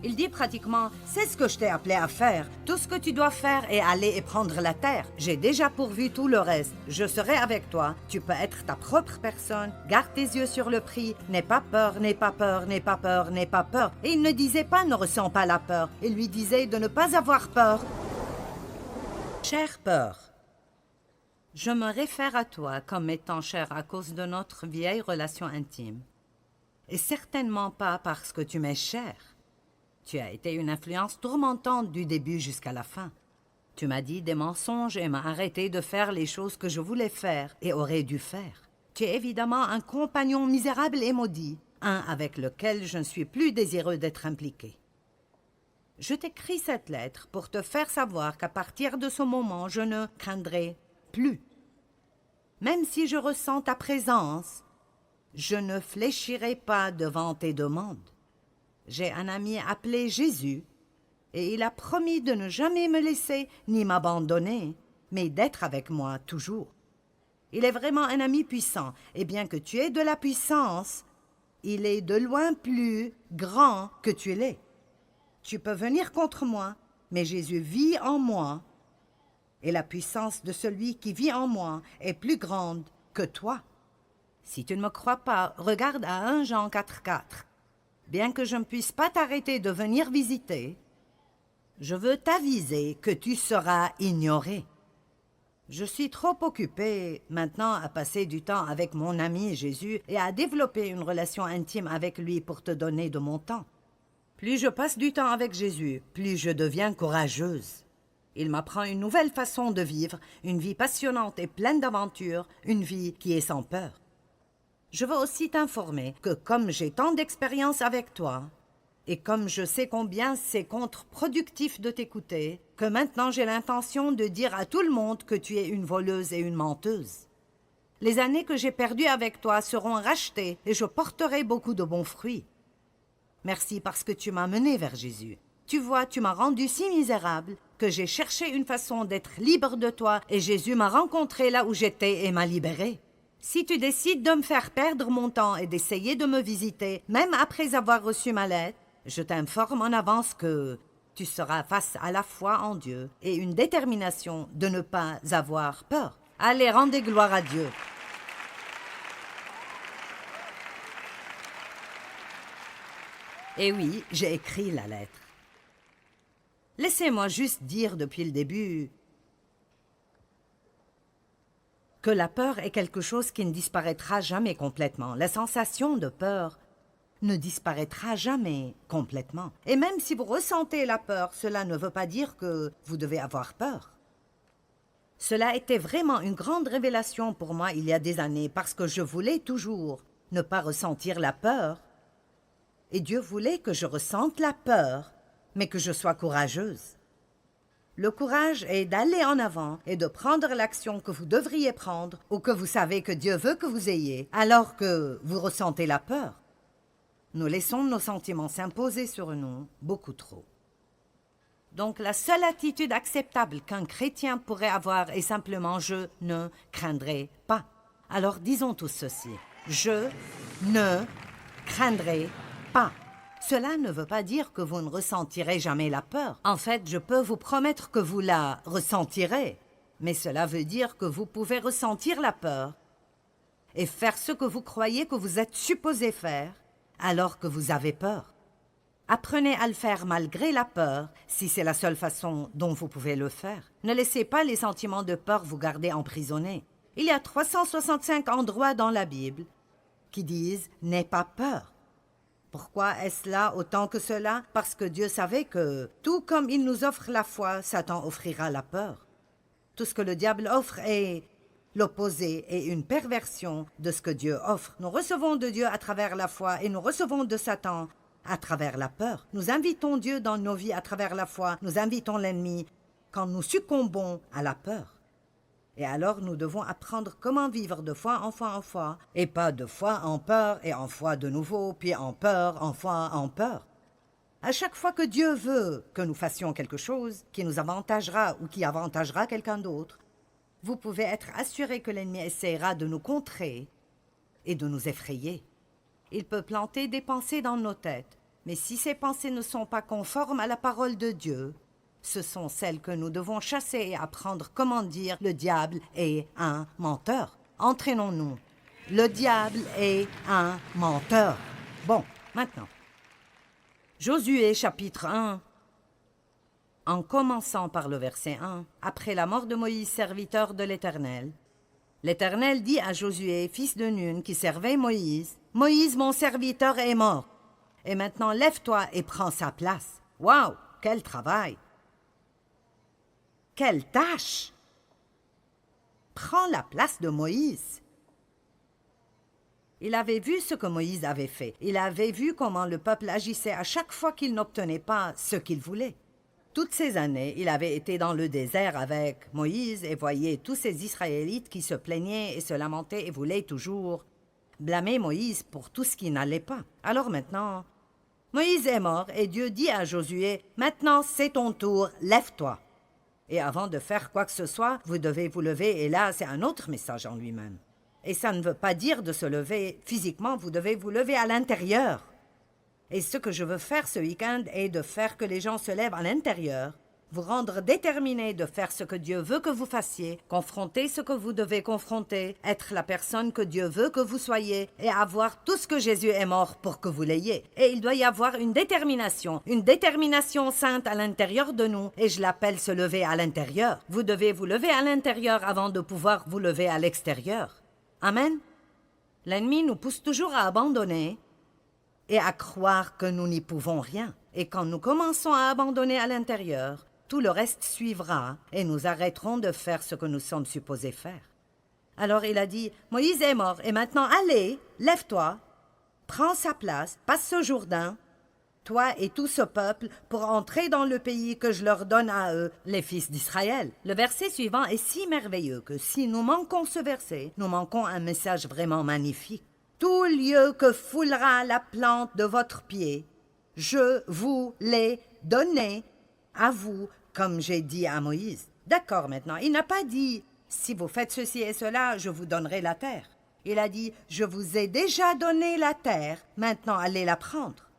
Il dit pratiquement, c'est ce que je t'ai appelé à faire. Tout ce que tu dois faire est aller et prendre la terre. J'ai déjà pourvu tout le reste. Je serai avec toi. Tu peux être ta propre personne. Garde tes yeux sur le prix. N'aie pas peur, n'aie pas peur, n'aie pas peur, n'aie pas peur. Et il ne disait pas ne ressens pas la peur. Il lui disait de ne pas avoir peur. Chère peur, je me réfère à toi comme étant chère à cause de notre vieille relation intime. Et certainement pas parce que tu m'es chère. Tu as été une influence tourmentante du début jusqu'à la fin. Tu m'as dit des mensonges et m'as arrêté de faire les choses que je voulais faire et aurais dû faire. Tu es évidemment un compagnon misérable et maudit, un avec lequel je ne suis plus désireux d'être impliqué. Je t'écris cette lettre pour te faire savoir qu'à partir de ce moment, je ne craindrai plus. Même si je ressens ta présence, je ne fléchirai pas devant tes demandes. J'ai un ami appelé Jésus, et il a promis de ne jamais me laisser ni m'abandonner, mais d'être avec moi toujours. Il est vraiment un ami puissant, et bien que tu aies de la puissance, il est de loin plus grand que tu l'es. Tu peux venir contre moi, mais Jésus vit en moi, et la puissance de celui qui vit en moi est plus grande que toi. Si tu ne me crois pas, regarde à 1 Jean 4,4. Bien que je ne puisse pas t'arrêter de venir visiter, je veux t'aviser que tu seras ignoré. Je suis trop occupé maintenant à passer du temps avec mon ami Jésus et à développer une relation intime avec lui pour te donner de mon temps. Plus je passe du temps avec Jésus, plus je deviens courageuse. Il m'apprend une nouvelle façon de vivre, une vie passionnante et pleine d'aventures, une vie qui est sans peur. Je veux aussi t'informer que comme j'ai tant d'expérience avec toi, et comme je sais combien c'est contre-productif de t'écouter, que maintenant j'ai l'intention de dire à tout le monde que tu es une voleuse et une menteuse. Les années que j'ai perdues avec toi seront rachetées et je porterai beaucoup de bons fruits. Merci parce que tu m'as mené vers Jésus. Tu vois, tu m'as rendu si misérable que j'ai cherché une façon d'être libre de toi et Jésus m'a rencontré là où j'étais et m'a libérée. Si tu décides de me faire perdre mon temps et d'essayer de me visiter, même après avoir reçu ma lettre, je t'informe en avance que tu seras face à la foi en Dieu et une détermination de ne pas avoir peur. Allez, rendez gloire à Dieu. Et oui, j'ai écrit la lettre. Laissez-moi juste dire depuis le début que la peur est quelque chose qui ne disparaîtra jamais complètement. La sensation de peur ne disparaîtra jamais complètement. Et même si vous ressentez la peur, cela ne veut pas dire que vous devez avoir peur. Cela était vraiment une grande révélation pour moi il y a des années parce que je voulais toujours ne pas ressentir la peur. Et Dieu voulait que je ressente la peur, mais que je sois courageuse. Le courage est d'aller en avant et de prendre l'action que vous devriez prendre ou que vous savez que Dieu veut que vous ayez, alors que vous ressentez la peur. Nous laissons nos sentiments s'imposer sur nous beaucoup trop. Donc la seule attitude acceptable qu'un chrétien pourrait avoir est simplement « je ne craindrai pas ». Alors disons tous ceci, « je ne craindrai pas ». Cela ne veut pas dire que vous ne ressentirez jamais la peur. En fait, je peux vous promettre que vous la ressentirez. Mais cela veut dire que vous pouvez ressentir la peur et faire ce que vous croyez que vous êtes supposé faire alors que vous avez peur. Apprenez à le faire malgré la peur, si c'est la seule façon dont vous pouvez le faire. Ne laissez pas les sentiments de peur vous garder emprisonnés. Il y a 365 endroits dans la Bible qui disent « n'aie pas peur ». Pourquoi est-ce là autant que cela? Parce que Dieu savait que, tout comme il nous offre la foi, Satan offrira la peur. Tout ce que le diable offre est l'opposé et une perversion de ce que Dieu offre. Nous recevons de Dieu à travers la foi et nous recevons de Satan à travers la peur. Nous invitons Dieu dans nos vies à travers la foi. Nous invitons l'ennemi quand nous succombons à la peur. Et alors nous devons apprendre comment vivre de foi en foi en foi, et pas de foi en peur et en foi de nouveau, puis en peur, en foi en peur. À chaque fois que Dieu veut que nous fassions quelque chose qui nous avantagera ou qui avantagera quelqu'un d'autre, vous pouvez être assuré que l'ennemi essaiera de nous contrer et de nous effrayer. Il peut planter des pensées dans nos têtes, Mais si ces pensées ne sont pas conformes à la parole de Dieu, ce sont celles que nous devons chasser et apprendre comment dire le diable est un menteur. Entraînons-nous. Le diable est un menteur. Bon, maintenant. Josué chapitre 1. En commençant par le verset 1, après la mort de Moïse, serviteur de l'Éternel, l'Éternel dit à Josué, fils de Nun, qui servait Moïse, « Moïse, mon serviteur, est mort. Et maintenant, lève-toi et prends sa place. » Waouh, quel travail! Quelle tâche! Prends la place de Moïse. Il avait vu ce que Moïse avait fait. Il avait vu comment le peuple agissait à chaque fois qu'il n'obtenait pas ce qu'il voulait. Toutes ces années, il avait été dans le désert avec Moïse et voyait tous ces Israélites qui se plaignaient et se lamentaient et voulaient toujours blâmer Moïse pour tout ce qui n'allait pas. Alors maintenant, Moïse est mort et Dieu dit à Josué, « Maintenant c'est ton tour, lève-toi. » Et avant de faire quoi que ce soit, vous devez vous lever et là c'est un autre message en lui-même. Et ça ne veut pas dire de se lever physiquement, vous devez vous lever à l'intérieur. Et ce que je veux faire ce week-end est de faire que les gens se lèvent à l'intérieur, vous rendre déterminés de faire ce que Dieu veut que vous fassiez, confronter ce que vous devez confronter, être la personne que Dieu veut que vous soyez et avoir tout ce que Jésus est mort pour que vous l'ayez. Et il doit y avoir une détermination sainte à l'intérieur de nous et je l'appelle se lever à l'intérieur. Vous devez vous lever à l'intérieur avant de pouvoir vous lever à l'extérieur. Amen. L'ennemi nous pousse toujours à abandonner et à croire que nous n'y pouvons rien. Et quand nous commençons à abandonner à l'intérieur, tout le reste suivra et nous arrêterons de faire ce que nous sommes supposés faire. Alors il a dit, Moïse est mort et maintenant allez, lève-toi, prends sa place, passe ce Jourdain, toi et tout ce peuple, pour entrer dans le pays que je leur donne à eux, les fils d'Israël. Le verset suivant est si merveilleux que si nous manquons ce verset, nous manquons un message vraiment magnifique. Tout lieu que foulera la plante de votre pied, je vous l'ai donné à vous, comme j'ai dit à Moïse. D'accord maintenant, il n'a pas dit, si vous faites ceci et cela, je vous donnerai la terre. Il a dit, je vous ai déjà donné la terre, maintenant allez la prendre.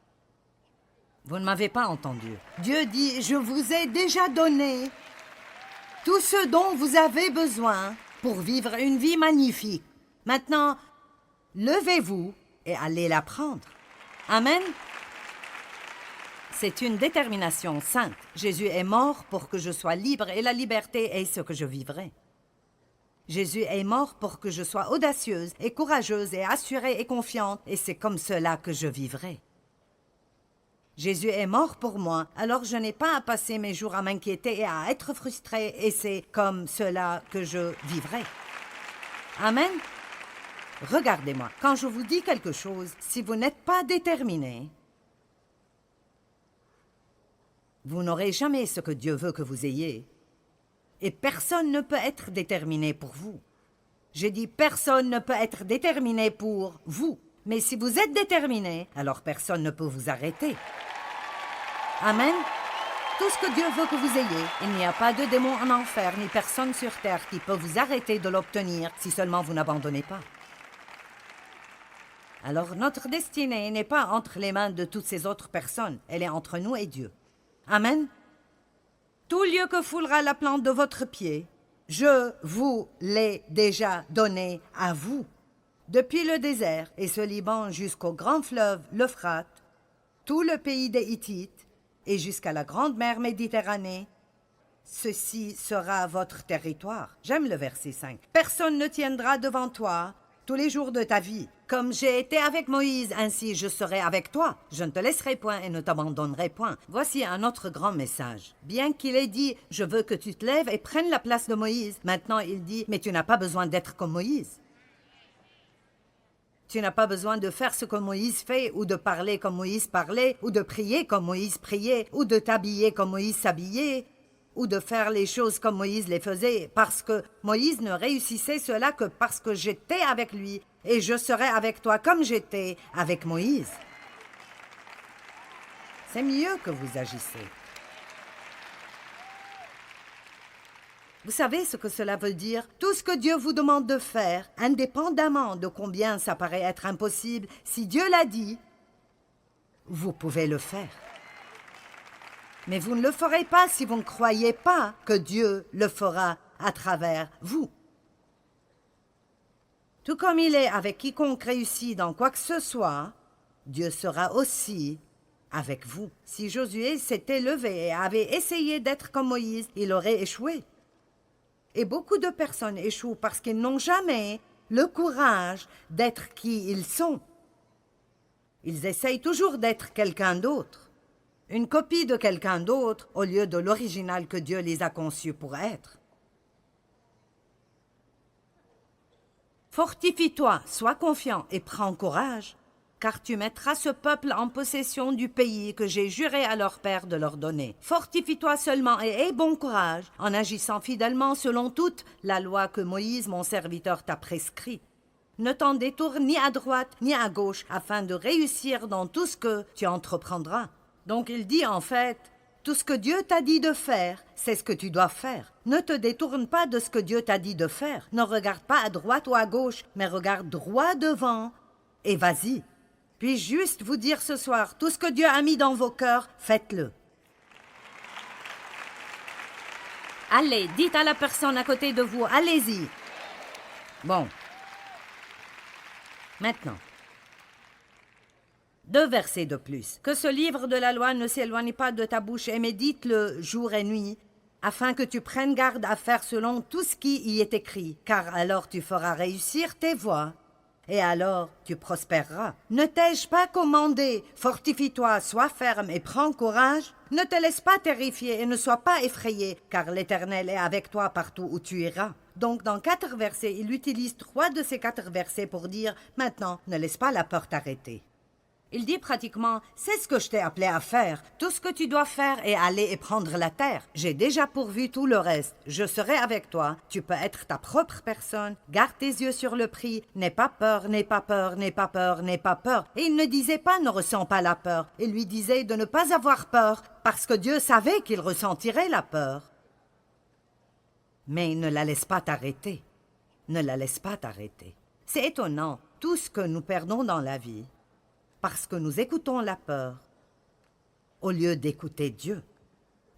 Vous ne m'avez pas entendu. Dieu dit, je vous ai déjà donné tout ce dont vous avez besoin pour vivre une vie magnifique. Maintenant, levez-vous et allez la prendre. Amen. C'est une détermination sainte. Jésus est mort pour que je sois libre et la liberté est ce que je vivrai. Jésus est mort pour que je sois audacieuse et courageuse et assurée et confiante et c'est comme cela que je vivrai. Jésus est mort pour moi, alors je n'ai pas à passer mes jours à m'inquiéter et à être frustrée et c'est comme cela que je vivrai. Amen. Regardez-moi, quand je vous dis quelque chose, si vous n'êtes pas déterminé, vous n'aurez jamais ce que Dieu veut que vous ayez. Et personne ne peut être déterminé pour vous. J'ai dit personne ne peut être déterminé pour vous. Mais si vous êtes déterminé, alors personne ne peut vous arrêter. Amen. Tout ce que Dieu veut que vous ayez, il n'y a pas de démon en enfer ni personne sur terre qui peut vous arrêter de l'obtenir si seulement vous n'abandonnez pas. Alors notre destinée n'est pas entre les mains de toutes ces autres personnes, elle est entre nous et Dieu. Amen. Tout lieu que foulera la plante de votre pied, je vous l'ai déjà donné à vous. Depuis le désert et ce Liban jusqu'au grand fleuve, l'Euphrate, tout le pays des Hittites et jusqu'à la grande mer Méditerranée, ceci sera votre territoire. J'aime le verset 5. Personne ne tiendra devant toi tous les jours de ta vie. Comme j'ai été avec Moïse, ainsi je serai avec toi. Je ne te laisserai point et ne t'abandonnerai point. Voici un autre grand message. Bien qu'il ait dit, je veux que tu te lèves et prennes la place de Moïse, maintenant il dit, mais tu n'as pas besoin d'être comme Moïse. Tu n'as pas besoin de faire ce que Moïse fait, ou de parler comme Moïse parlait, ou de prier comme Moïse priait, ou de t'habiller comme Moïse s'habillait, ou de faire les choses comme Moïse les faisait, parce que Moïse ne réussissait cela que parce que j'étais avec lui, et je serai avec toi comme j'étais avec Moïse. C'est mieux que vous agissez. Vous savez ce que cela veut dire? Tout ce que Dieu vous demande de faire, indépendamment de combien ça paraît être impossible, si Dieu l'a dit, vous pouvez le faire. Mais vous ne le ferez pas si vous ne croyez pas que Dieu le fera à travers vous. Tout comme il est avec quiconque réussit dans quoi que ce soit, Dieu sera aussi avec vous. Si Josué s'était levé et avait essayé d'être comme Moïse, il aurait échoué. Et beaucoup de personnes échouent parce qu'ils n'ont jamais le courage d'être qui ils sont. Ils essayent toujours d'être quelqu'un d'autre, une copie de quelqu'un d'autre au lieu de l'original que Dieu les a conçus pour être. Fortifie-toi, sois confiant et prends courage, car tu mettras ce peuple en possession du pays que j'ai juré à leur père de leur donner. Fortifie-toi seulement et aie bon courage, en agissant fidèlement selon toute la loi que Moïse, mon serviteur, t'a prescrit. Ne t'en détourne ni à droite ni à gauche, afin de réussir dans tout ce que tu entreprendras. Donc il dit en fait, tout ce que Dieu t'a dit de faire, c'est ce que tu dois faire. Ne te détourne pas de ce que Dieu t'a dit de faire. Ne regarde pas à droite ou à gauche, mais regarde droit devant et vas-y. Puis-je juste vous dire ce soir, tout ce que Dieu a mis dans vos cœurs, faites-le. Allez, dites à la personne à côté de vous, allez-y. Bon. Maintenant, 2 versets de plus. Que ce livre de la loi ne s'éloigne pas de ta bouche et médite-le jour et nuit, afin que tu prennes garde à faire selon tout ce qui y est écrit, car alors tu feras réussir tes voies. Et alors tu prospéreras. Ne t'ai-je pas commandé, fortifie-toi, sois ferme et prends courage? Ne te laisse pas terrifier et ne sois pas effrayé, car l'Éternel est avec toi partout où tu iras. Donc dans 4 versets, il utilise 3 de ces 4 versets pour dire « Maintenant, ne laisse pas la peur t'arrêter ». Il dit pratiquement « C'est ce que je t'ai appelé à faire. Tout ce que tu dois faire est aller et prendre la terre. J'ai déjà pourvu tout le reste. Je serai avec toi. Tu peux être ta propre personne. Garde tes yeux sur le prix. N'aie pas peur, n'aie pas peur, n'aie pas peur, n'aie pas peur. » Et il ne disait pas « Ne ressens pas la peur ». Il lui disait de ne pas avoir peur parce que Dieu savait qu'il ressentirait la peur. Mais ne la laisse pas t'arrêter. Ne la laisse pas t'arrêter. C'est étonnant, tout ce que nous perdons dans la vie, parce que nous écoutons la peur, au lieu d'écouter Dieu.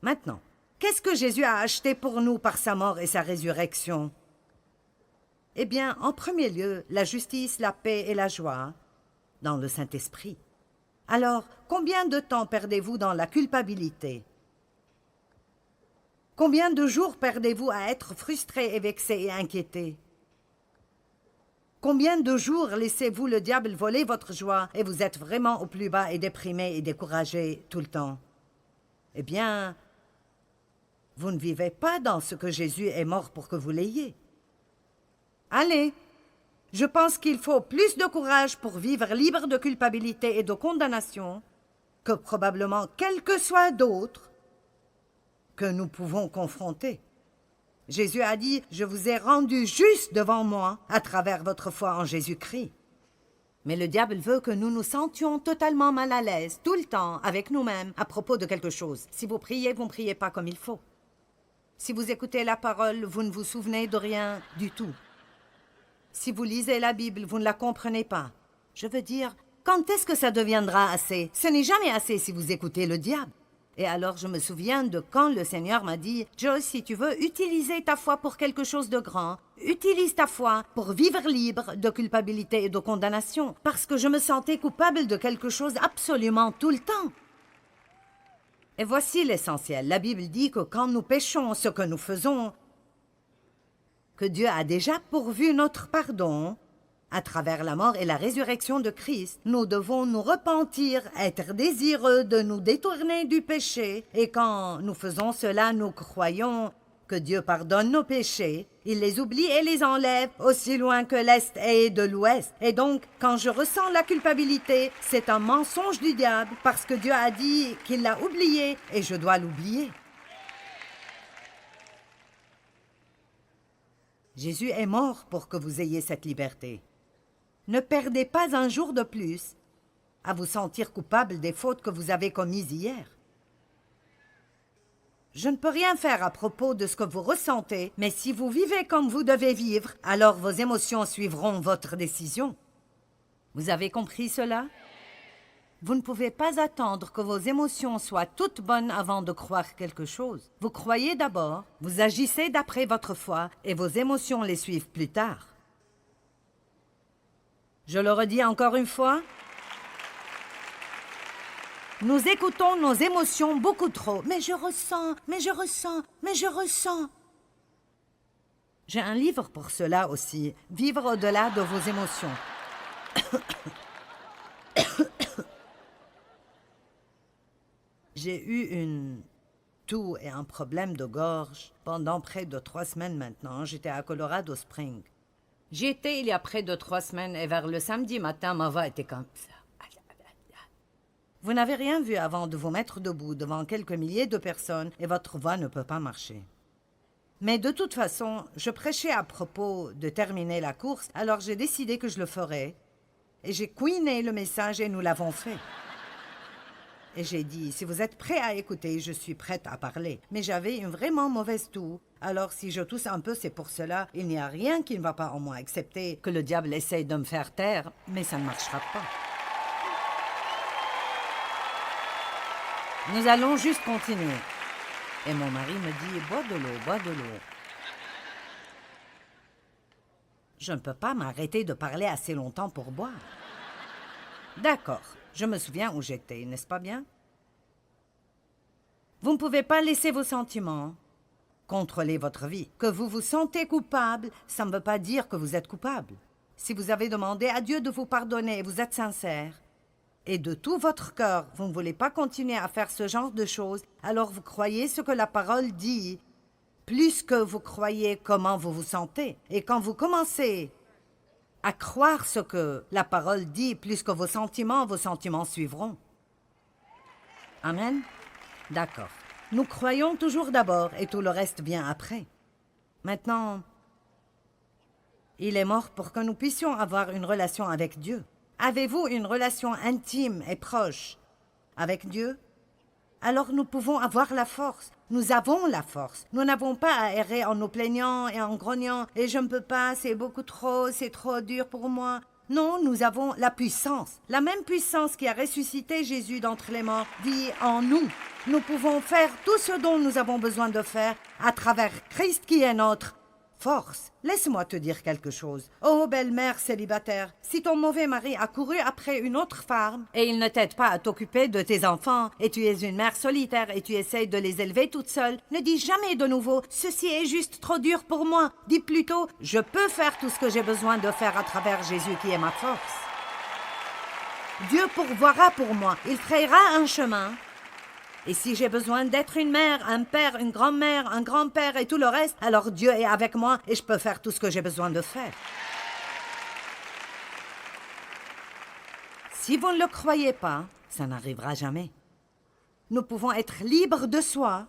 Maintenant, qu'est-ce que Jésus a acheté pour nous par sa mort et sa résurrection? Eh bien, en premier lieu, la justice, la paix et la joie dans le Saint-Esprit. Alors, combien de temps perdez-vous dans la culpabilité? Combien de jours perdez-vous à être frustré et vexé et inquiété? Combien de jours laissez-vous le diable voler votre joie et vous êtes vraiment au plus bas et déprimé et découragé tout le temps? Eh bien, vous ne vivez pas dans ce que Jésus est mort pour que vous l'ayez. Allez, je pense qu'il faut plus de courage pour vivre libre de culpabilité et de condamnation que probablement quel que soit d'autre que nous pouvons confronter. Jésus a dit « Je vous ai rendu juste devant moi à travers votre foi en Jésus-Christ. » Mais le diable veut que nous nous sentions totalement mal à l'aise, tout le temps, avec nous-mêmes, à propos de quelque chose. Si vous priez, vous ne priez pas comme il faut. Si vous écoutez la parole, vous ne vous souvenez de rien du tout. Si vous lisez la Bible, vous ne la comprenez pas. Je veux dire, quand est-ce que ça deviendra assez? Ce n'est jamais assez si vous écoutez le diable. Et alors je me souviens de quand le Seigneur m'a dit « Joyce, si tu veux utiliser ta foi pour quelque chose de grand, utilise ta foi pour vivre libre de culpabilité et de condamnation, parce que je me sentais coupable de quelque chose absolument tout le temps. » Et voici l'essentiel. La Bible dit que quand nous péchons ce que nous faisons, que Dieu a déjà pourvu notre pardon, à travers la mort et la résurrection de Christ, nous devons nous repentir, être désireux de nous détourner du péché. Et quand nous faisons cela, nous croyons que Dieu pardonne nos péchés. Il les oublie et les enlève aussi loin que l'Est est de l'Ouest. Et donc, quand je ressens la culpabilité, c'est un mensonge du diable parce que Dieu a dit qu'il l'a oublié et je dois l'oublier. Jésus est mort pour que vous ayez cette liberté. Ne perdez pas un jour de plus à vous sentir coupable des fautes que vous avez commises hier. Je ne peux rien faire à propos de ce que vous ressentez, mais si vous vivez comme vous devez vivre, alors vos émotions suivront votre décision. Vous avez compris cela? Vous ne pouvez pas attendre que vos émotions soient toutes bonnes avant de croire quelque chose. Vous croyez d'abord, vous agissez d'après votre foi et vos émotions les suivent plus tard. Je le redis encore une fois. Nous écoutons nos émotions beaucoup trop. Mais je ressens, mais je ressens, mais je ressens. J'ai un livre pour cela aussi, Vivre au-delà de vos émotions. J'ai eu une toux et un problème de gorge pendant près de 3 semaines maintenant. J'étais à Colorado Springs. J'y étais il y a près de 3 semaines et vers le samedi matin, ma voix était comme ça. Vous n'avez rien vu avant de vous mettre debout devant quelques milliers de personnes et votre voix ne peut pas marcher. Mais de toute façon, je prêchais à propos de terminer la course, alors j'ai décidé que je le ferais. Et j'ai couiné le message et nous l'avons fait. Et j'ai dit, si vous êtes prêts à écouter, je suis prête à parler. Mais j'avais une vraiment mauvaise toux. Alors si je tousse un peu, c'est pour cela. Il n'y a rien qui ne va pas en moi, excepté que le diable essaye de me faire taire, mais ça ne marchera pas. Nous allons juste continuer. Et mon mari me dit, bois de l'eau, bois de l'eau. Je ne peux pas m'arrêter de parler assez longtemps pour boire. D'accord, je me souviens où j'étais, n'est-ce pas bien? Vous ne pouvez pas laisser vos sentiments contrôler votre vie. Que vous vous sentez coupable, ça ne veut pas dire que vous êtes coupable. Si vous avez demandé à Dieu de vous pardonner et vous êtes sincère, et de tout votre cœur, vous ne voulez pas continuer à faire ce genre de choses, alors vous croyez ce que la parole dit, plus que vous croyez comment vous vous sentez. Et quand vous commencez à croire ce que la parole dit, plus que vos sentiments suivront. Amen? D'accord. Nous croyons toujours d'abord et tout le reste vient après. Maintenant, il est mort pour que nous puissions avoir une relation avec Dieu. Avez-vous une relation intime et proche avec Dieu? Alors nous pouvons avoir la force. Nous avons la force. Nous n'avons pas à errer en nous plaignant et en grognant. Et je ne peux pas, c'est beaucoup trop, c'est trop dur pour moi. Non, nous avons la puissance. La même puissance qui a ressuscité Jésus d'entre les morts vit en nous. Nous pouvons faire tout ce dont nous avons besoin de faire à travers Christ qui est notre force. Laisse-moi te dire quelque chose. Oh, belle-mère célibataire, si ton mauvais mari a couru après une autre femme et il ne t'aide pas à t'occuper de tes enfants et tu es une mère solitaire et tu essayes de les élever toute seule, ne dis jamais de nouveau « Ceci est juste trop dur pour moi ». Dis plutôt « Je peux faire tout ce que j'ai besoin de faire à travers Jésus qui est ma force ». Dieu pourvoira pour moi. Il frayera un chemin. Et si j'ai besoin d'être une mère, un père, une grand-mère, un grand-père et tout le reste, alors Dieu est avec moi et je peux faire tout ce que j'ai besoin de faire. Si vous ne le croyez pas, ça n'arrivera jamais. Nous pouvons être libres de soi,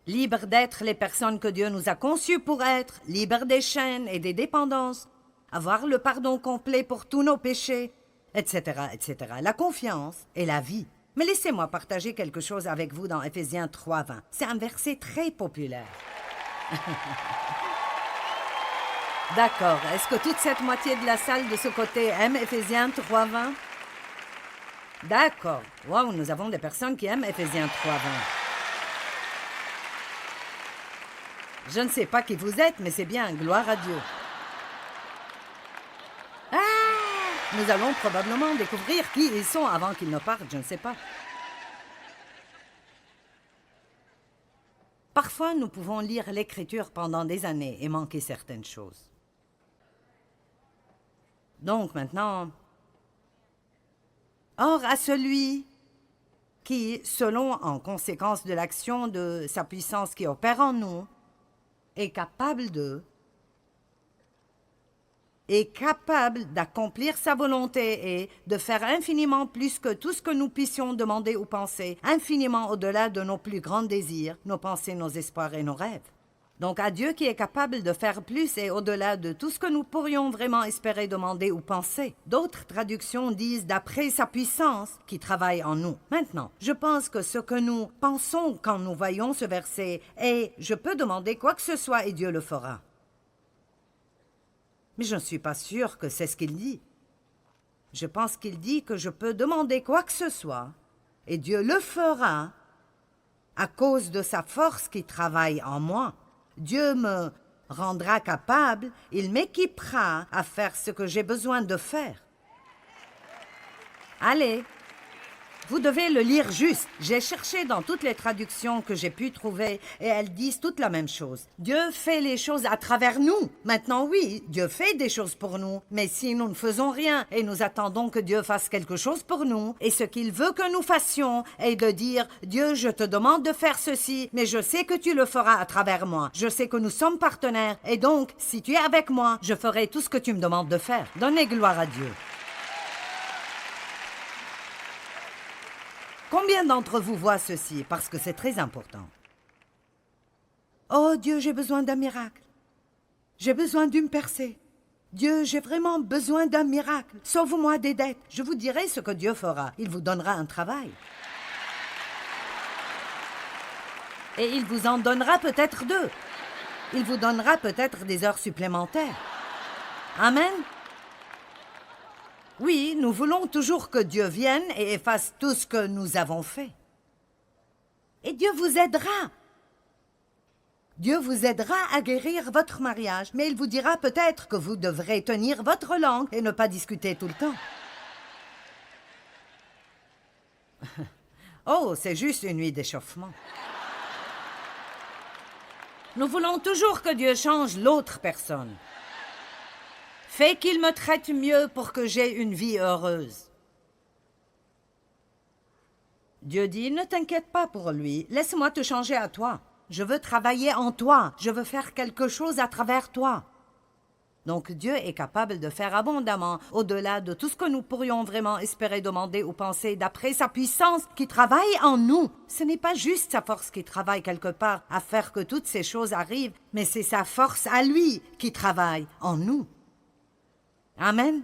libres d'être les personnes que Dieu nous a conçues pour être, libres des chaînes et des dépendances, avoir le pardon complet pour tous nos péchés, etc., etc. La confiance et la vie. Mais laissez-moi partager quelque chose avec vous dans Éphésiens 3:20. C'est un verset très populaire. D'accord. Est-ce que toute cette moitié de la salle de ce côté aime Éphésiens 3:20? D'accord. Wow, nous avons des personnes qui aiment Éphésiens 3:20. Je ne sais pas qui vous êtes, mais c'est bien. Gloire à Dieu. Nous allons probablement découvrir qui ils sont avant qu'ils ne partent, je ne sais pas. Parfois, nous pouvons lire l'Écriture pendant des années et manquer certaines choses. Donc maintenant, or à celui qui, selon en conséquence de l'action de sa puissance qui opère en nous, est capable d'accomplir sa volonté et de faire infiniment plus que tout ce que nous puissions demander ou penser, infiniment au-delà de nos plus grands désirs, nos pensées, nos espoirs et nos rêves. Donc à Dieu qui est capable de faire plus et au-delà de tout ce que nous pourrions vraiment espérer, demander ou penser. D'autres traductions disent d'après sa puissance qui travaille en nous. Maintenant, je pense que ce que nous pensons quand nous voyons ce verset est « Je peux demander quoi que ce soit et Dieu le fera ». Mais je ne suis pas sûre que c'est ce qu'il dit. Je pense qu'il dit que je peux demander quoi que ce soit, et Dieu le fera à cause de sa force qui travaille en moi. Dieu me rendra capable, il m'équipera à faire ce que j'ai besoin de faire. Allez, vous devez le lire juste. J'ai cherché dans toutes les traductions que j'ai pu trouver et elles disent toutes la même chose. Dieu fait les choses à travers nous. Maintenant, oui, Dieu fait des choses pour nous. Mais si nous ne faisons rien et nous attendons que Dieu fasse quelque chose pour nous, et ce qu'il veut que nous fassions est de dire « Dieu, je te demande de faire ceci, mais je sais que tu le feras à travers moi. Je sais que nous sommes partenaires et donc, si tu es avec moi, je ferai tout ce que tu me demandes de faire. » Donnez gloire à Dieu. Combien d'entre vous voient ceci? Parce que c'est très important. Oh Dieu, j'ai besoin d'un miracle. J'ai besoin d'une percée. Dieu, j'ai vraiment besoin d'un miracle. Sauve-moi des dettes. Je vous dirai ce que Dieu fera. Il vous donnera un travail. Et il vous en donnera peut-être 2. Il vous donnera peut-être des heures supplémentaires. Amen. Oui, nous voulons toujours que Dieu vienne et efface tout ce que nous avons fait. Et Dieu vous aidera. Dieu vous aidera à guérir votre mariage, mais il vous dira peut-être que vous devrez tenir votre langue et ne pas discuter tout le temps. Oh, c'est juste une nuit d'échauffement. Nous voulons toujours que Dieu change l'autre personne. Fais qu'il me traite mieux pour que j'aie une vie heureuse. Dieu dit, ne t'inquiète pas pour lui, laisse-moi te changer à toi. Je veux travailler en toi, je veux faire quelque chose à travers toi. Donc Dieu est capable de faire abondamment, au-delà de tout ce que nous pourrions vraiment espérer, demander ou penser, d'après sa puissance qui travaille en nous. Ce n'est pas juste sa force qui travaille quelque part à faire que toutes ces choses arrivent, mais c'est sa force à lui qui travaille en nous. Amen.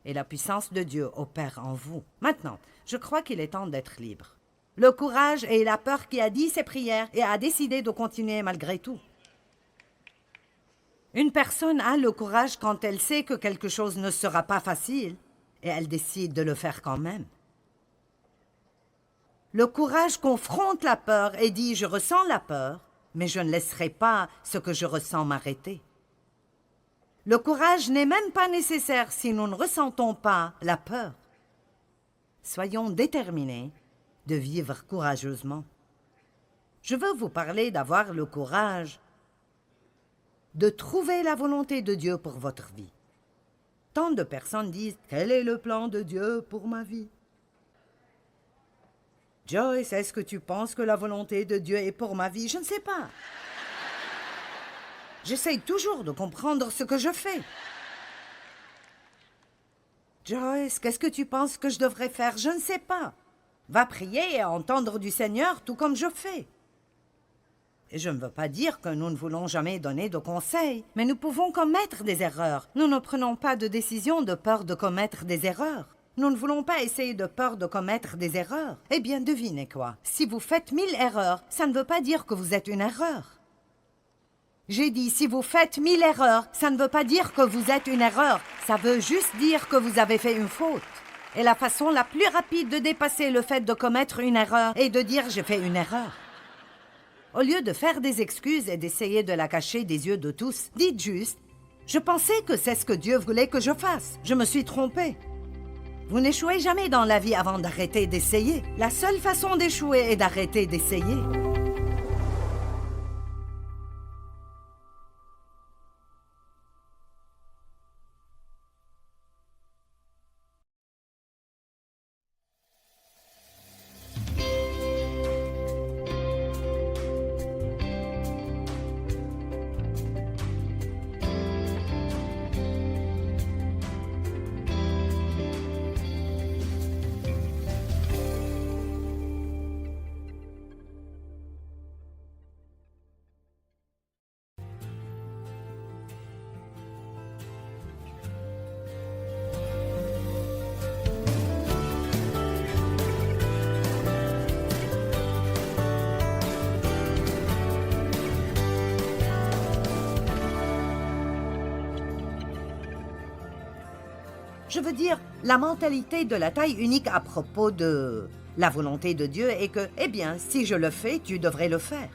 Et la puissance de Dieu opère en vous. Maintenant, je crois qu'il est temps d'être libre. Le courage et la peur qui a dit ses prières et a décidé de continuer malgré tout. Une personne a le courage quand elle sait que quelque chose ne sera pas facile et elle décide de le faire quand même. Le courage confronte la peur et dit « Je ressens la peur, mais je ne laisserai pas ce que je ressens m'arrêter. » Le courage n'est même pas nécessaire si nous ne ressentons pas la peur. Soyons déterminés de vivre courageusement. Je veux vous parler d'avoir le courage de trouver la volonté de Dieu pour votre vie. Tant de personnes disent « Quel est le plan de Dieu pour ma vie ?» Joyce, est-ce que tu penses que la volonté de Dieu est pour ma vie? Je ne sais pas. J'essaye toujours de comprendre ce que je fais. Joyce, qu'est-ce que tu penses que je devrais faire? Je ne sais pas. Va prier et entendre du Seigneur tout comme je fais. Et je ne veux pas dire que nous ne voulons jamais donner de conseils, mais nous pouvons commettre des erreurs. Nous ne prenons pas de décision de peur de commettre des erreurs. Nous ne voulons pas essayer de peur de commettre des erreurs. Eh bien, devinez quoi? Si vous faites 1000 erreurs, ça ne veut pas dire que vous êtes une erreur. J'ai dit, si vous faites 1000 erreurs, ça ne veut pas dire que vous êtes une erreur. Ça veut juste dire que vous avez fait une faute. Et la façon la plus rapide de dépasser le fait de commettre une erreur est de dire « j'ai fait une erreur ». Au lieu de faire des excuses et d'essayer de la cacher des yeux de tous, dites juste « je pensais que c'est ce que Dieu voulait que je fasse. Je me suis trompé ». Vous n'échouez jamais dans la vie avant d'arrêter d'essayer. La seule façon d'échouer est d'arrêter d'essayer. Je veux dire, la mentalité de la taille unique à propos de la volonté de Dieu est que, eh bien, si je le fais, tu devrais le faire.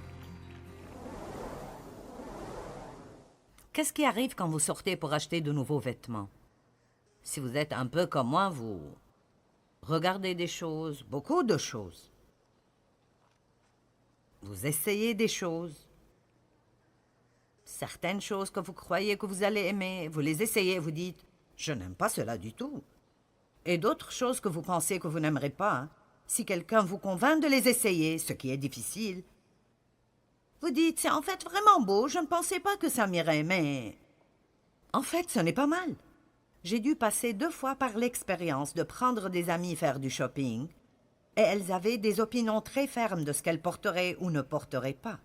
Qu'est-ce qui arrive quand vous sortez pour acheter de nouveaux vêtements? Si vous êtes un peu comme moi, vous regardez des choses, beaucoup de choses. Vous essayez des choses. Certaines choses que vous croyez que vous allez aimer, vous les essayez et vous dites « Je n'aime pas cela du tout ». Et d'autres choses que vous pensez que vous n'aimerez pas, hein. Si quelqu'un vous convainc de les essayer, ce qui est difficile, vous dites « C'est en fait vraiment beau, je ne pensais pas que ça m'irait, mais… » En fait, ce n'est pas mal. J'ai dû passer 2 fois par l'expérience de prendre des amis faire du shopping, et elles avaient des opinions très fermes de ce qu'elles porteraient ou ne porteraient pas.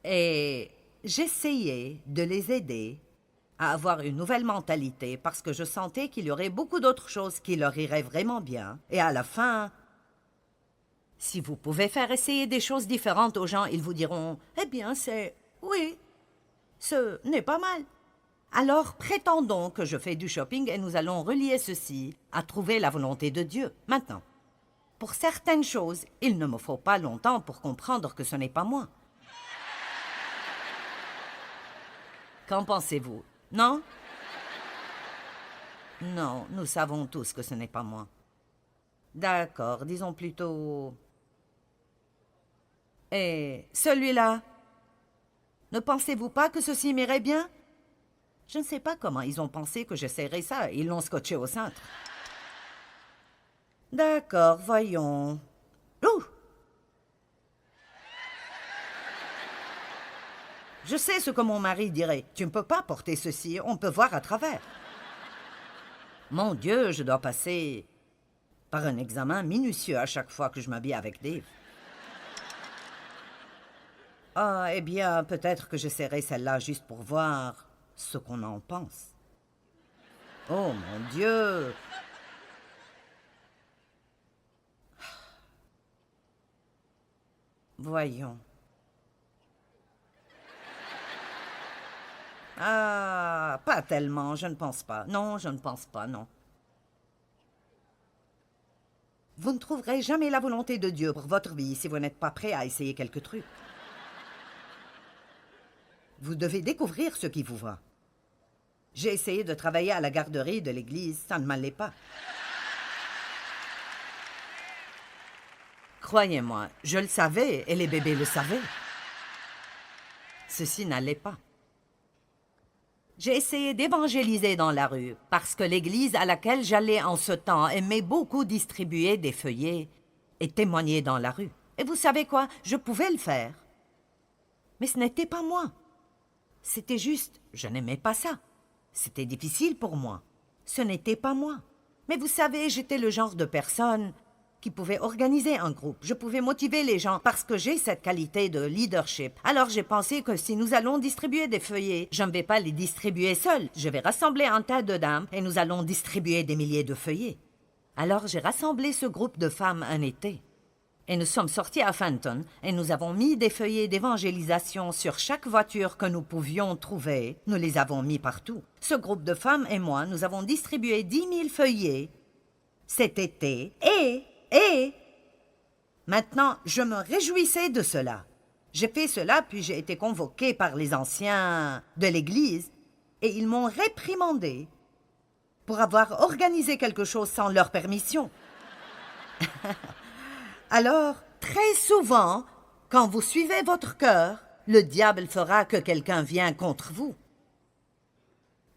Et j'essayais de les aider à avoir une nouvelle mentalité parce que je sentais qu'il y aurait beaucoup d'autres choses qui leur iraient vraiment bien. Et à la fin, si vous pouvez faire essayer des choses différentes aux gens, ils vous diront « Eh bien, oui, ce n'est pas mal. » Alors, prétendons que je fais du shopping et nous allons relier ceci à trouver la volonté de Dieu. Maintenant, pour certaines choses, il ne me faut pas longtemps pour comprendre que ce n'est pas moi. Qu'en pensez-vous? Non? Non, nous savons tous que ce n'est pas moi. D'accord, disons plutôt… Et celui-là? Ne pensez-vous pas que ceci m'irait bien? Je ne sais pas comment ils ont pensé que j'essaierais ça. Ils l'ont scotché au cintre. D'accord, voyons. Ouh! Je sais ce que mon mari dirait. Tu ne peux pas porter ceci, on peut voir à travers. Mon Dieu, je dois passer par un examen minutieux à chaque fois que je m'habille avec Dave. Ah, eh bien, peut-être que j'essaierai celle-là juste pour voir ce qu'on en pense. Oh, mon Dieu! Voyons. Ah, pas tellement, je ne pense pas. Non, je ne pense pas, non. Vous ne trouverez jamais la volonté de Dieu pour votre vie si vous n'êtes pas prêt à essayer quelques trucs. Vous devez découvrir ce qui vous va. J'ai essayé de travailler à la garderie de l'église, ça ne m'allait pas. Croyez-moi, je le savais et les bébés le savaient. Ceci n'allait pas. J'ai essayé d'évangéliser dans la rue parce que l'église à laquelle j'allais en ce temps aimait beaucoup distribuer des feuillets et témoigner dans la rue. Et vous savez quoi? Je pouvais le faire. Mais ce n'était pas moi. C'était juste, je n'aimais pas ça. C'était difficile pour moi. Ce n'était pas moi. Mais vous savez, j'étais le genre de personne qui pouvait organiser un groupe. Je pouvais motiver les gens parce que j'ai cette qualité de leadership. Alors j'ai pensé que si nous allons distribuer des feuillets, je ne vais pas les distribuer seul. Je vais rassembler un tas de dames et nous allons distribuer des milliers de feuillets. Alors j'ai rassemblé ce groupe de femmes un été. Et nous sommes sortis à Fenton et nous avons mis des feuillets d'évangélisation sur chaque voiture que nous pouvions trouver. Nous les avons mis partout. Ce groupe de femmes et moi, nous avons distribué 10 000 feuillets cet été et maintenant, je me réjouissais de cela. J'ai fait cela, puis j'ai été convoqué par les anciens de l'Église et ils m'ont réprimandé pour avoir organisé quelque chose sans leur permission. Alors, très souvent, quand vous suivez votre cœur, le diable fera que quelqu'un vienne contre vous.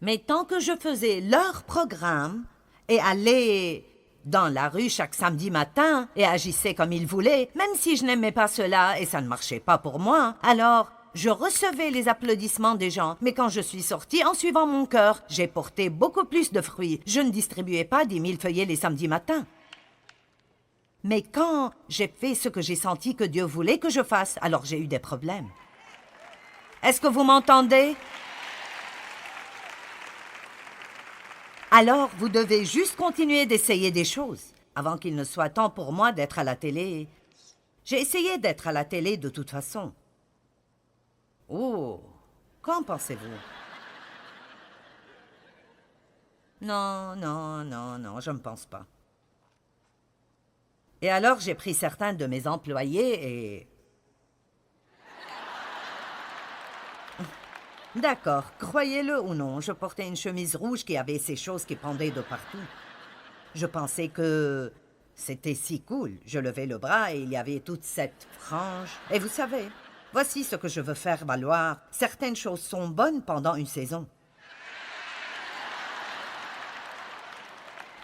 Mais tant que je faisais leur programme et allais dans la rue chaque samedi matin et agissais comme ils voulaient, même si je n'aimais pas cela et ça ne marchait pas pour moi, alors je recevais les applaudissements des gens. Mais quand je suis sortie en suivant mon cœur, j'ai porté beaucoup plus de fruits. Je ne distribuais pas 10 000 feuillets les samedis matins. Mais quand j'ai fait ce que j'ai senti que Dieu voulait que je fasse, alors j'ai eu des problèmes. Est-ce que vous m'entendez? Alors, vous devez juste continuer d'essayer des choses, avant qu'il ne soit temps pour moi d'être à la télé. J'ai essayé d'être à la télé de toute façon. Oh, qu'en pensez-vous? Non, non, non, non, je ne pense pas. Et alors, j'ai pris certains de mes employés et... D'accord, croyez-le ou non, je portais une chemise rouge qui avait ces choses qui pendaient de partout. Je pensais que c'était si cool. Je levais le bras et il y avait toute cette frange. Et vous savez, voici ce que je veux faire valoir. Certaines choses sont bonnes pendant une saison.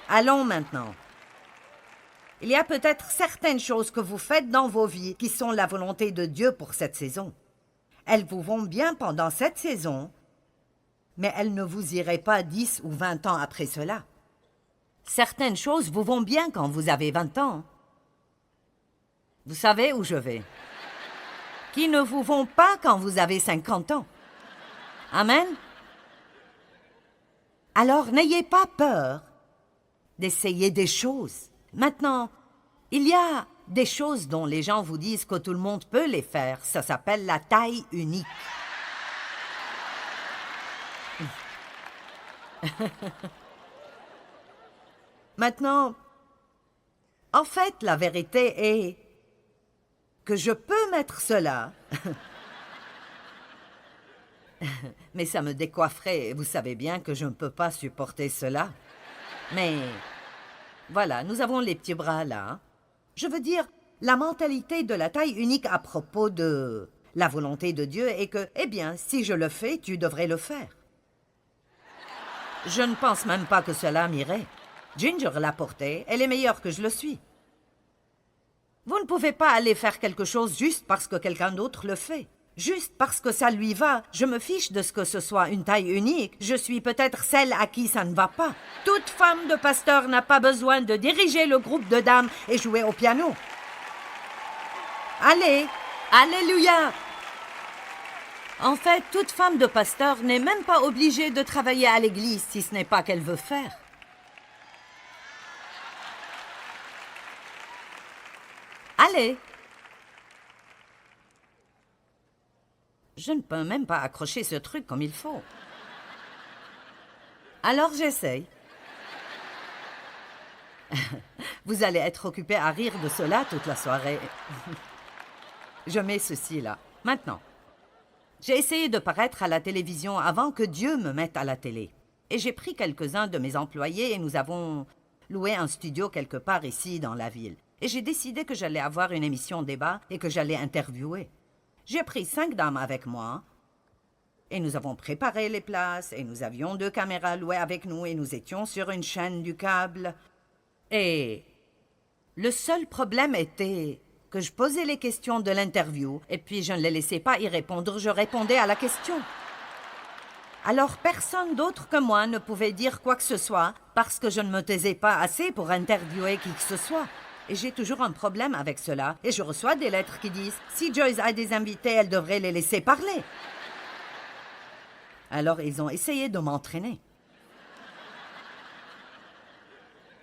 Allons maintenant. Il y a peut-être certaines choses que vous faites dans vos vies qui sont la volonté de Dieu pour cette saison. Elles vous vont bien pendant cette saison, mais elles ne vous iraient pas 10 ou 20 ans après cela. Certaines choses vous vont bien quand vous avez 20 ans. Vous savez où je vais. Qui ne vous vont pas quand vous avez 50 ans. Amen? Alors n'ayez pas peur d'essayer des choses. Maintenant, il y a des choses dont les gens vous disent que tout le monde peut les faire. Ça s'appelle la taille unique. Maintenant, en fait, la vérité est que je peux mettre cela, mais ça me décoifferait. Vous savez bien que je ne peux pas supporter cela. Mais voilà, nous avons les petits bras là. Je veux dire, la mentalité de la taille unique à propos de la volonté de Dieu est que, eh bien, si je le fais, tu devrais le faire. Je ne pense même pas que cela m'irait. Ginger l'a porté, elle est meilleure que je le suis. Vous ne pouvez pas aller faire quelque chose juste parce que quelqu'un d'autre le fait. Juste parce que ça lui va, je me fiche de ce que ce soit une taille unique. Je suis peut-être celle à qui ça ne va pas. Toute femme de pasteur n'a pas besoin de diriger le groupe de dames et jouer au piano. Allez, alléluia! En fait, toute femme de pasteur n'est même pas obligée de travailler à l'église si ce n'est pas qu'elle veut faire. Allez! Je ne peux même pas accrocher ce truc comme il faut. Alors j'essaye. Vous allez être occupé à rire de cela toute la soirée. Je mets ceci là. Maintenant, j'ai essayé de paraître à la télévision avant que Dieu me mette à la télé. Et j'ai pris quelques-uns de mes employés et nous avons loué un studio quelque part ici dans la ville. Et j'ai décidé que j'allais avoir une émission débat et que j'allais interviewer. J'ai pris 5 dames avec moi et nous avons préparé les places et nous avions 2 caméras louées avec nous et nous étions sur une chaîne du câble. Et le seul problème était que je posais les questions de l'interview et puis je ne les laissais pas y répondre, je répondais à la question. Alors personne d'autre que moi ne pouvait dire quoi que ce soit parce que je ne me taisais pas assez pour interviewer qui que ce soit. Et j'ai toujours un problème avec cela. Et je reçois des lettres qui disent « Si Joyce a des invités, elle devrait les laisser parler. » Alors ils ont essayé de m'entraîner.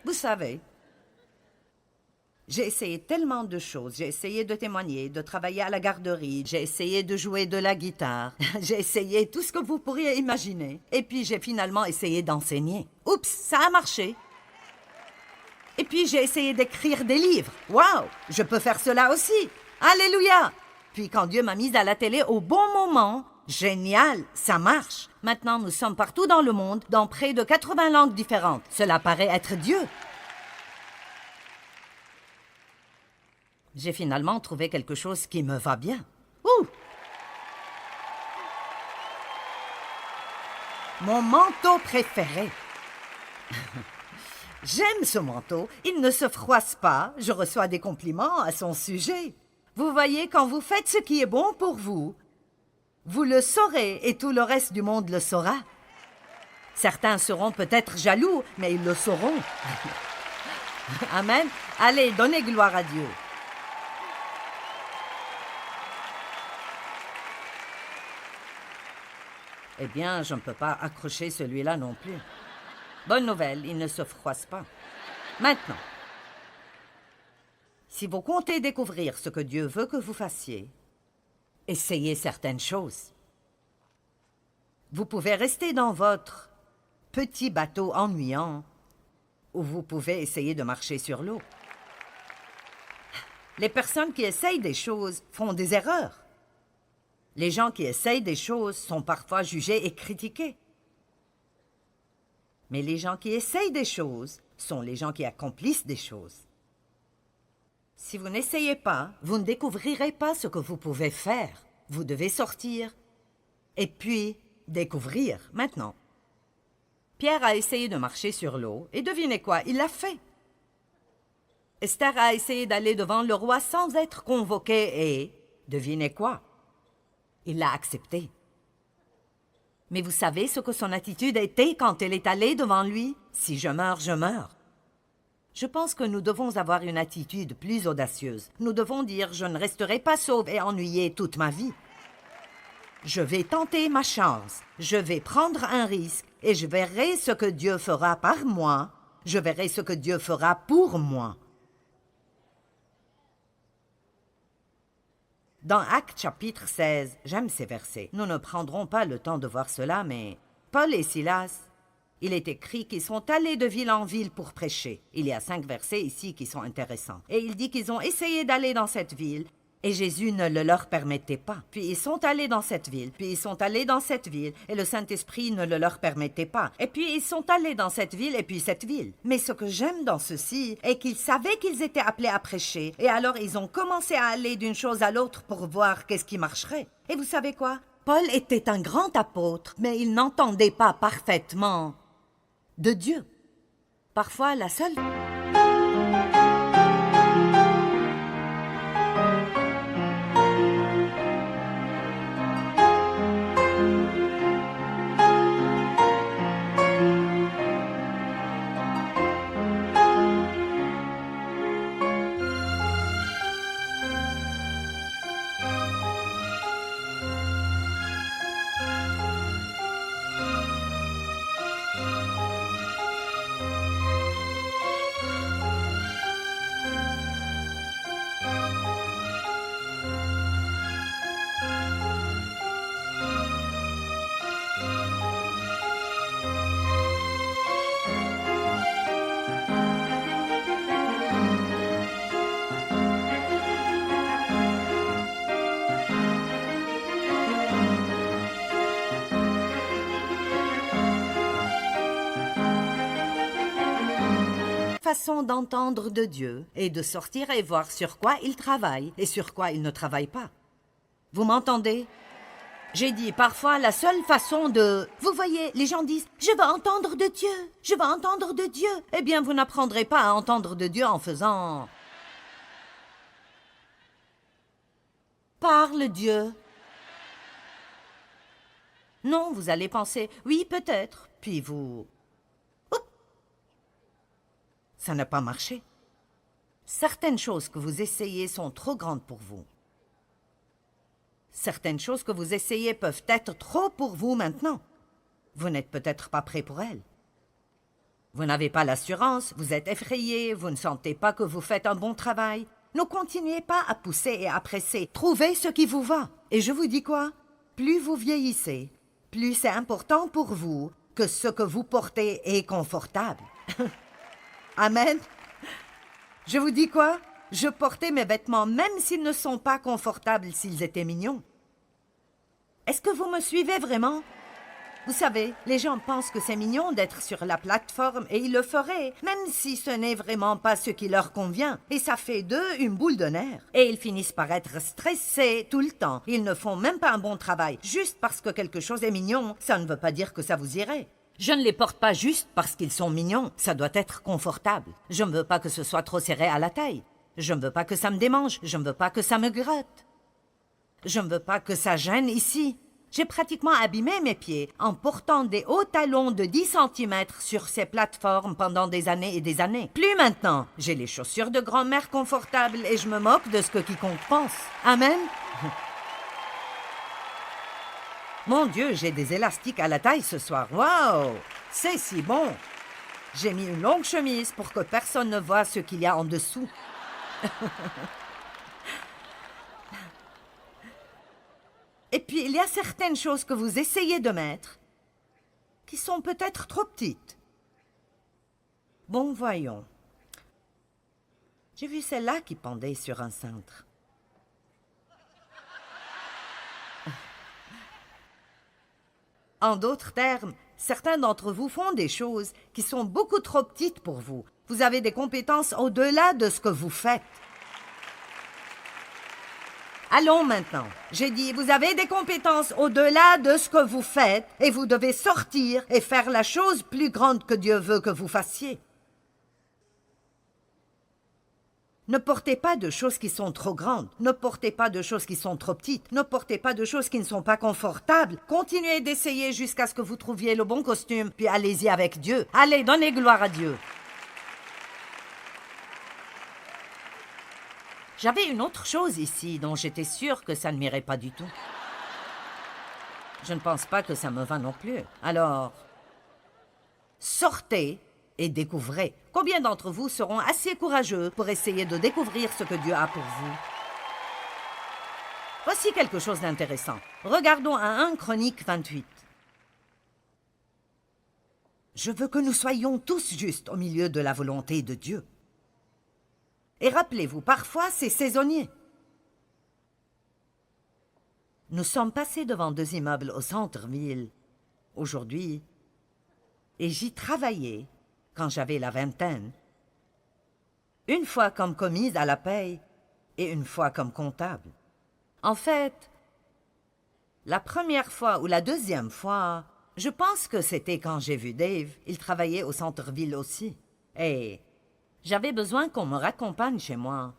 Vous savez, j'ai essayé tellement de choses. J'ai essayé de témoigner, de travailler à la garderie. J'ai essayé de jouer de la guitare. J'ai essayé tout ce que vous pourriez imaginer. Et puis j'ai finalement essayé d'enseigner. Oups, ça a marché. Et puis j'ai essayé d'écrire des livres. Waouh, je peux faire cela aussi. Alléluia. Puis quand Dieu m'a mise à la télé au bon moment, génial, ça marche. Maintenant, nous sommes partout dans le monde, dans près de 80 langues différentes. Cela paraît être Dieu. J'ai finalement trouvé quelque chose qui me va bien. Ouh! Mon manteau préféré. J'aime ce manteau. Il ne se froisse pas. Je reçois des compliments à son sujet. Vous voyez, quand vous faites ce qui est bon pour vous, vous le saurez et tout le reste du monde le saura. Certains seront peut-être jaloux, mais ils le sauront. Amen. Allez, donnez gloire à Dieu. Eh bien, je ne peux pas accrocher celui-là non plus. Bonne nouvelle, il ne se froisse pas. Maintenant, si vous comptez découvrir ce que Dieu veut que vous fassiez, essayez certaines choses. Vous pouvez rester dans votre petit bateau ennuyant où vous pouvez essayer de marcher sur l'eau. Les personnes qui essayent des choses font des erreurs. Les gens qui essayent des choses sont parfois jugés et critiqués. Mais les gens qui essayent des choses sont les gens qui accomplissent des choses. Si vous n'essayez pas, vous ne découvrirez pas ce que vous pouvez faire. Vous devez sortir et puis découvrir maintenant. Pierre a essayé de marcher sur l'eau et devinez quoi, il l'a fait. Esther a essayé d'aller devant le roi sans être convoquée et devinez quoi, il l'a accepté. Mais vous savez ce que son attitude était quand elle est allée devant lui? Si je meurs, je meurs. Je pense que nous devons avoir une attitude plus audacieuse. Nous devons dire « Je ne resterai pas sauve et ennuyée toute ma vie. Je vais tenter ma chance. Je vais prendre un risque et je verrai ce que Dieu fera par moi. Je verrai ce que Dieu fera pour moi. » Dans Actes chapitre 16, j'aime ces versets. Nous ne prendrons pas le temps de voir cela, mais Paul et Silas, il est écrit qu'ils sont allés de ville en ville pour prêcher. Il y a 5 versets ici qui sont intéressants. Et il dit qu'ils ont essayé d'aller dans cette ville, et Jésus ne le leur permettait pas. Puis ils sont allés dans cette ville, puis ils sont allés dans cette ville, et le Saint-Esprit ne le leur permettait pas. Et puis ils sont allés dans cette ville, et puis cette ville. Mais ce que j'aime dans ceci est qu'ils savaient qu'ils étaient appelés à prêcher, et alors ils ont commencé à aller d'une chose à l'autre pour voir qu'est-ce qui marcherait. Et vous savez quoi? Paul était un grand apôtre, mais il n'entendait pas parfaitement de Dieu. Parfois, la seule... façon d'entendre de Dieu et de sortir et voir sur quoi il travaille et sur quoi il ne travaille pas. Vous m'entendez? J'ai dit parfois la seule façon de... Vous voyez, les gens disent « Je veux entendre de Dieu, je veux entendre de Dieu ». Eh bien, vous n'apprendrez pas à entendre de Dieu en faisant... Parle Dieu. Non, vous allez penser « Oui, peut-être ». Puis vous... Ça n'a pas marché. Certaines choses que vous essayez sont trop grandes pour vous. Certaines choses que vous essayez peuvent être trop pour vous maintenant. Vous n'êtes peut-être pas prêt pour elles. Vous n'avez pas l'assurance, vous êtes effrayé, vous ne sentez pas que vous faites un bon travail. Ne continuez pas à pousser et à presser. Trouvez ce qui vous va. Et je vous dis quoi? Plus vous vieillissez, plus c'est important pour vous que ce que vous portez est confortable. Amen. Je vous dis quoi? Je portais mes vêtements même s'ils ne sont pas confortables s'ils étaient mignons. Est-ce que vous me suivez vraiment? Vous savez, les gens pensent que c'est mignon d'être sur la plateforme et ils le feraient, même si ce n'est vraiment pas ce qui leur convient. Et ça fait d'eux une boule de nerfs. Et ils finissent par être stressés tout le temps. Ils ne font même pas un bon travail. Juste parce que quelque chose est mignon, ça ne veut pas dire que ça vous irait. Je ne les porte pas juste parce qu'ils sont mignons. Ça doit être confortable. Je ne veux pas que ce soit trop serré à la taille. Je ne veux pas que ça me démange. Je ne veux pas que ça me gratte. Je ne veux pas que ça gêne ici. J'ai pratiquement abîmé mes pieds en portant des hauts talons de 10 cm sur ces plateformes pendant des années et des années. Plus maintenant. J'ai les chaussures de grand-mère confortables et je me moque de ce que quiconque pense. Amen. Mon Dieu, j'ai des élastiques à la taille ce soir. Waouh! C'est si bon! J'ai mis une longue chemise pour que personne ne voie ce qu'il y a en dessous. Et puis, il y a certaines choses que vous essayez de mettre qui sont peut-être trop petites. Bon, voyons. J'ai vu celle-là qui pendait sur un cintre. En d'autres termes, certains d'entre vous font des choses qui sont beaucoup trop petites pour vous. Vous avez des compétences au-delà de ce que vous faites. Allons maintenant. J'ai dit, vous avez des compétences au-delà de ce que vous faites et vous devez sortir et faire la chose plus grande que Dieu veut que vous fassiez. Ne portez pas de choses qui sont trop grandes. Ne portez pas de choses qui sont trop petites. Ne portez pas de choses qui ne sont pas confortables. Continuez d'essayer jusqu'à ce que vous trouviez le bon costume, puis allez-y avec Dieu. Allez, donnez gloire à Dieu. J'avais une autre chose ici dont j'étais sûre que ça ne m'irait pas du tout. Je ne pense pas que ça me va non plus. Alors, sortez et découvrez. Combien d'entre vous seront assez courageux pour essayer de découvrir ce que Dieu a pour vous? Voici quelque chose d'intéressant. Regardons à 1 Chroniques 28. Je veux que nous soyons tous justes au milieu de la volonté de Dieu. Et rappelez-vous, parfois c'est saisonnier. Nous sommes passés devant 2 immeubles au centre-ville aujourd'hui et j'y travaillais quand j'avais la vingtaine. Une fois comme commise à la paye et une fois comme comptable. En fait, la première fois ou la deuxième fois, je pense que c'était quand j'ai vu Dave. Il travaillait au centre-ville aussi. Et j'avais besoin qu'on me raccompagne chez moi.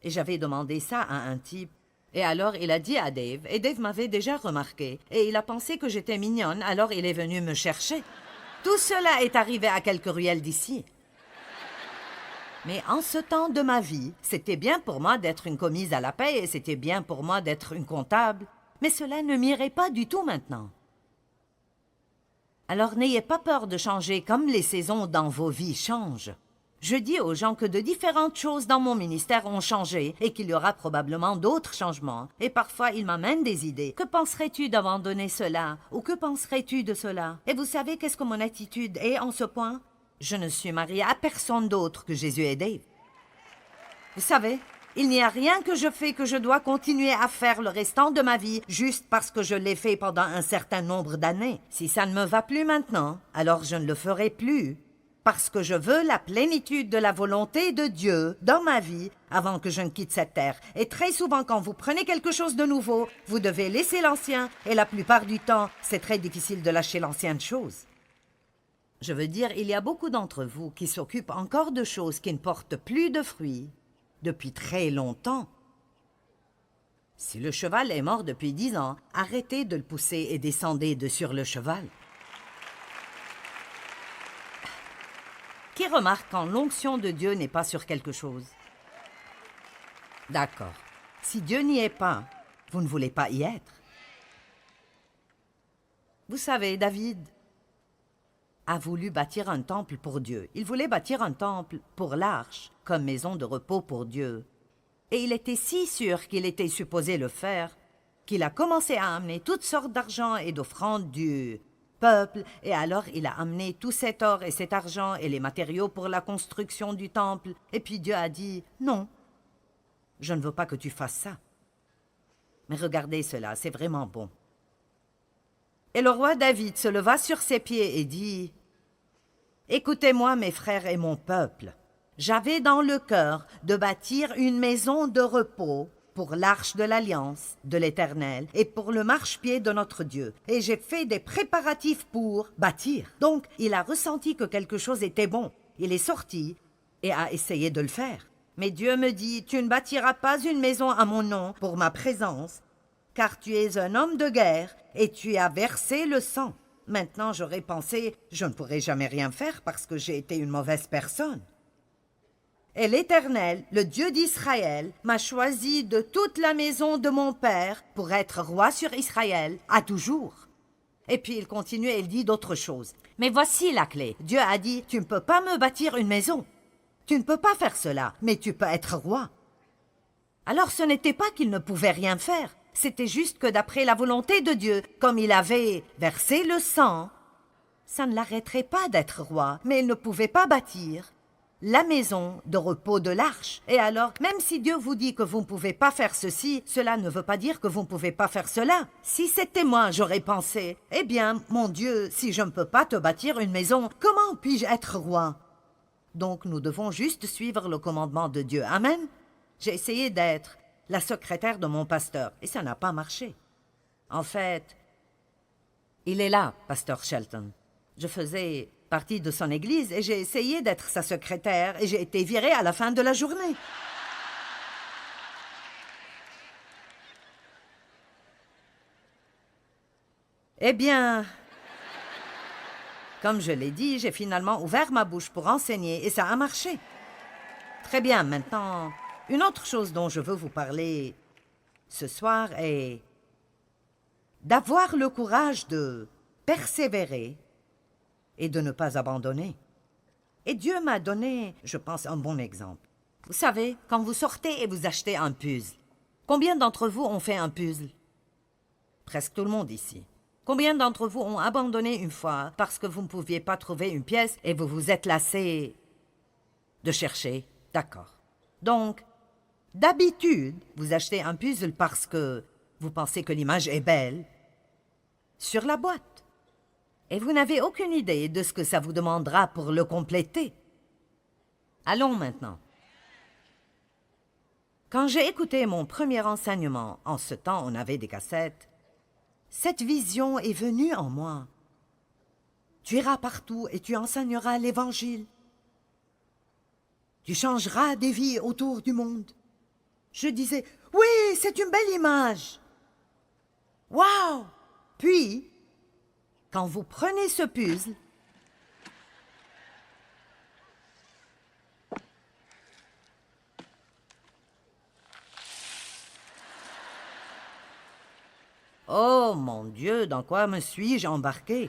Et j'avais demandé ça à un type. Et alors il a dit à Dave, et Dave m'avait déjà remarqué, et il a pensé que j'étais mignonne, alors il est venu me chercher. Tout cela est arrivé à quelques ruelles d'ici. Mais en ce temps de ma vie, c'était bien pour moi d'être une commise à la paie et c'était bien pour moi d'être une comptable, mais cela ne m'irait pas du tout maintenant. Alors n'ayez pas peur de changer comme les saisons dans vos vies changent. Je dis aux gens que de différentes choses dans mon ministère ont changé et qu'il y aura probablement d'autres changements. Et parfois, ils m'amènent des idées. Que penserais-tu d'abandonner cela? Ou que penserais-tu de cela? Et vous savez qu'est-ce que mon attitude est en ce point? Je ne suis mariée à personne d'autre que Jésus et Dave. Vous savez, il n'y a rien que je fais que je dois continuer à faire le restant de ma vie juste parce que je l'ai fait pendant un certain nombre d'années. Si ça ne me va plus maintenant, alors je ne le ferai plus. Parce que je veux la plénitude de la volonté de Dieu dans ma vie avant que je ne quitte cette terre. Et très souvent, quand vous prenez quelque chose de nouveau, vous devez laisser l'ancien, et la plupart du temps, c'est très difficile de lâcher l'ancienne chose. Je veux dire, il y a beaucoup d'entre vous qui s'occupent encore de choses qui ne portent plus de fruits depuis très longtemps. Si le cheval est mort depuis 10 ans, arrêtez de le pousser et descendez de sur le cheval. Qui remarque quand l'onction de Dieu n'est pas sur quelque chose? D'accord. Si Dieu n'y est pas, vous ne voulez pas y être. Vous savez, David a voulu bâtir un temple pour Dieu. Il voulait bâtir un temple pour l'arche, comme maison de repos pour Dieu. Et il était si sûr qu'il était supposé le faire, qu'il a commencé à amener toutes sortes d'argent et d'offrandes du peuple, et alors il a amené tout cet or et cet argent et les matériaux pour la construction du temple. Et puis Dieu a dit, non, je ne veux pas que tu fasses ça. Mais regardez cela, c'est vraiment bon. Et le roi David se leva sur ses pieds et dit, « Écoutez-moi, mes frères et mon peuple, j'avais dans le cœur de bâtir une maison de repos pour l'arche de l'Alliance de l'Éternel et pour le marchepied de notre Dieu. Et j'ai fait des préparatifs pour bâtir. » Donc, il a ressenti que quelque chose était bon. Il est sorti et a essayé de le faire. Mais Dieu me dit, « Tu ne bâtiras pas une maison à mon nom pour ma présence, car tu es un homme de guerre et tu as versé le sang. » Maintenant, j'aurais pensé, je ne pourrai jamais rien faire parce que j'ai été une mauvaise personne. Et l'Éternel, le Dieu d'Israël, m'a choisi de toute la maison de mon père pour être roi sur Israël à toujours. Et puis il continue et il dit d'autres choses. Mais voici la clé. Dieu a dit, tu ne peux pas me bâtir une maison. Tu ne peux pas faire cela, mais tu peux être roi. Alors ce n'était pas qu'il ne pouvait rien faire. C'était juste que d'après la volonté de Dieu, comme il avait versé le sang, Ça ne l'arrêterait pas d'être roi, mais il ne pouvait pas bâtir la maison de repos de l'arche. Et alors, même si Dieu vous dit que vous ne pouvez pas faire ceci, cela ne veut pas dire que vous ne pouvez pas faire cela. Si c'était moi, j'aurais pensé, eh bien, mon Dieu, si je ne peux pas te bâtir une maison, comment puis-je être roi? Donc nous devons juste suivre le commandement de Dieu. Amen. J'ai essayé d'être la secrétaire de mon pasteur, et ça n'a pas marché. En fait, il est là, pasteur Shelton. Je faisais partie de son église et j'ai essayé d'être sa secrétaire et j'ai été virée à la fin de la journée. Eh bien, comme je l'ai dit, j'ai finalement ouvert ma bouche pour enseigner et ça a marché. Très bien, maintenant, une autre chose dont je veux vous parler ce soir est d'avoir le courage de persévérer et de ne pas abandonner. Et Dieu m'a donné, je pense, un bon exemple. Vous savez, quand vous sortez et vous achetez un puzzle, combien d'entre vous ont fait un puzzle? Presque tout le monde ici. Combien d'entre vous ont abandonné une fois parce que vous ne pouviez pas trouver une pièce et vous vous êtes lassé de chercher? D'accord. Donc, d'habitude, vous achetez un puzzle parce que vous pensez que l'image est belle sur la boîte. Et vous n'avez aucune idée de ce que ça vous demandera pour le compléter. Allons maintenant. Quand j'ai écouté mon premier enseignement, en ce temps on avait des cassettes, cette vision est venue en moi. Tu iras partout et tu enseigneras l'Évangile. Tu changeras des vies autour du monde. Je disais, oui, c'est une belle image. Waouh! Puis, quand vous prenez ce puzzle, oh mon Dieu, dans quoi me suis-je embarqué?